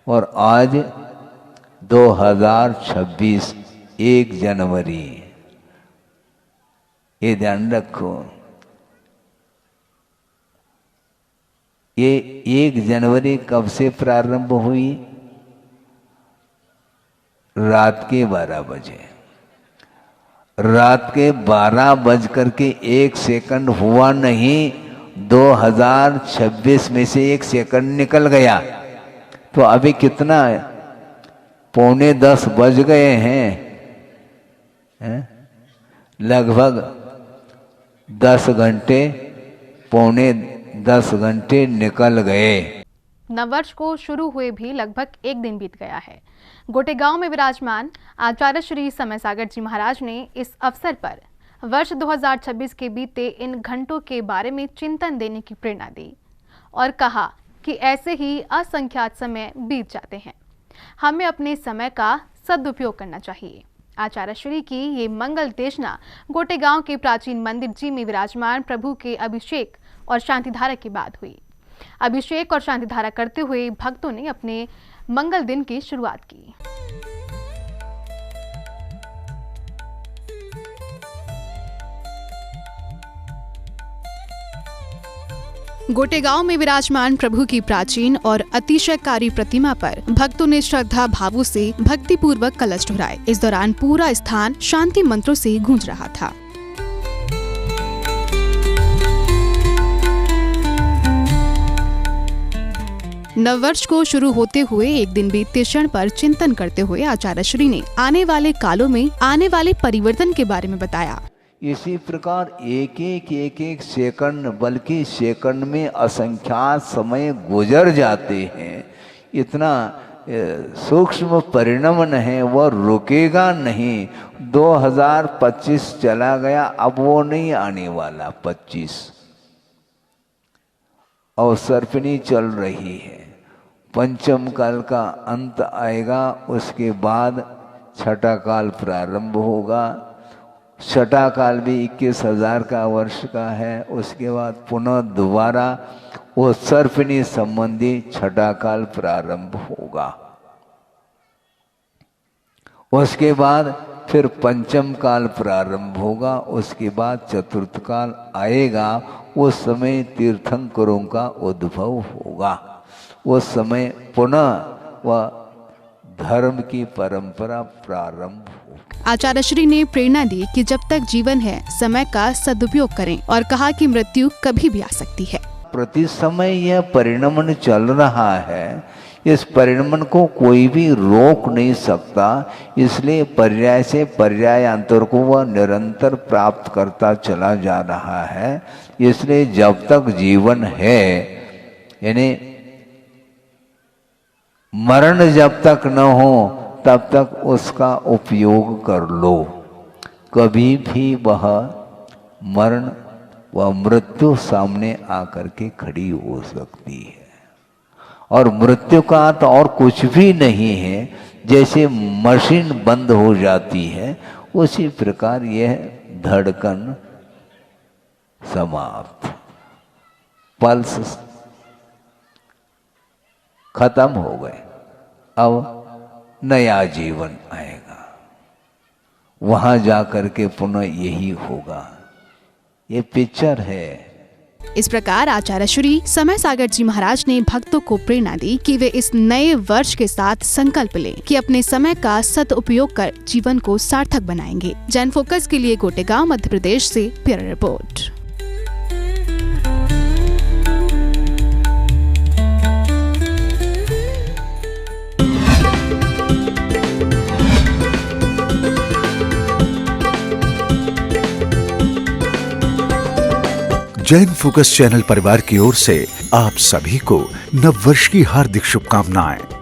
और आज 2026 1 जनवरी। ये ध्यान रखो, ये 1 जनवरी कब से प्रारंभ हुई? रात के 12 बजे। रात के 12 बज करके 1 सेकंड हुआ नहीं, 2026 में से 1 सेकंड निकल गया। तो अभी कितना है? 9:45 बज गए हैं? लगभग 10 घंटे, 9:45 घंटे निकल गए। नववर्ष को शुरू हुए भी लगभग 1 दिन बीत गया है। गोटेगांव में विराजमान आचार्य श्री समय सागर जी महाराज ने इस अवसर पर वर्ष 2026 के बीते इन घंटों के बारे में चिंतन देने की प्रेरणा दी और कहा कि ऐसे ही असंख्यात समय बीत जाते हैं, हमें अपने समय का सदुपयोग करना चाहिए। आचार्य श्री की ये मंगल देशना गोटेगांव के प्राचीन मंदिर जी में विराजमान प्रभु के अभिषेक और शांतिधारा के बाद हुई। अभिषेक और शांतिधारा करते हुए भक्तों ने अपने मंगल दिन की शुरुआत की। गोटेगांव में विराजमान प्रभु की प्राचीन और अतिशयकारी प्रतिमा पर भक्तों ने श्रद्धा भावों से भक्तिपूर्वक कलश ढुराए। इस दौरान पूरा स्थान शांति मंत्रों से गूंज रहा था। नववर्ष को शुरू होते हुए 1 दिन बीतते क्षण पर चिंतन करते हुए आचार्य श्री ने आने वाले कालों में आने वाले परिवर्तन के बारे में बताया। इसी प्रकार एक सेकंड, बल्कि सेकंड में असंख्यात समय गुजर जाते हैं। इतना सूक्ष्म परिणमन है, वह रुकेगा नहीं। 2025 चला गया, अब वो नहीं आने वाला 25। अवसर्पिणी चल रही है, पंचम काल का अंत आएगा, उसके बाद छठा काल प्रारंभ होगा। छठा काल भी 21,000 का वर्ष का है। उसके बाद पुनः दोबारा वो सर्पिणी संबंधी छठा काल प्रारंभ होगा। उसके बाद फिर पंचम काल प्रारंभ होगा। उसके बाद चतुर्थ काल आएगा। उस समय तीर्थंकरों का उद्भव होगा। उस समय पुनः वह धर्म की परंपरा प्रारंभ होगी। आचार्य श्री ने प्रेरणा दी कि जब तक जीवन है समय का सदुपयोग करें और कहा कि मृत्यु कभी भी आ सकती है। प्रति समय यह परिणमन चल रहा है, इस परिणमन को कोई भी रोक नहीं सकता। इसलिए पर्याय से पर्यायांतर को वह निरंतर प्राप्त करता चला जा रहा है। इसलिए जब तक जीवन है, यानी मरण जब तक न हो तब तक उसका उपयोग कर लो। कभी भी वह मरण व मृत्यु सामने आकर के खड़ी हो सकती है। और मृत्यु का अर्थ और कुछ भी नहीं है। जैसे मशीन बंद हो जाती है, उसी प्रकार यह धड़कन समाप्त, पल्स खत्म हो गए। अब नया जीवन आएगा, वहां जाकर के पुनः यही होगा। ये पिक्चर है। इस प्रकार आचार्य श्री समय सागर जी महाराज ने भक्तों को प्रेरणा दी कि वे इस नए वर्ष के साथ संकल्प लें कि अपने समय का सदुपयोग कर जीवन को सार्थक बनाएंगे। जन फोकस के लिए गोटेगांव मध्य प्रदेश से bureau report. Jain focus channel परिवार की ओर से आप सभी को नववर्ष की हार्दिक शुभकामनाएं।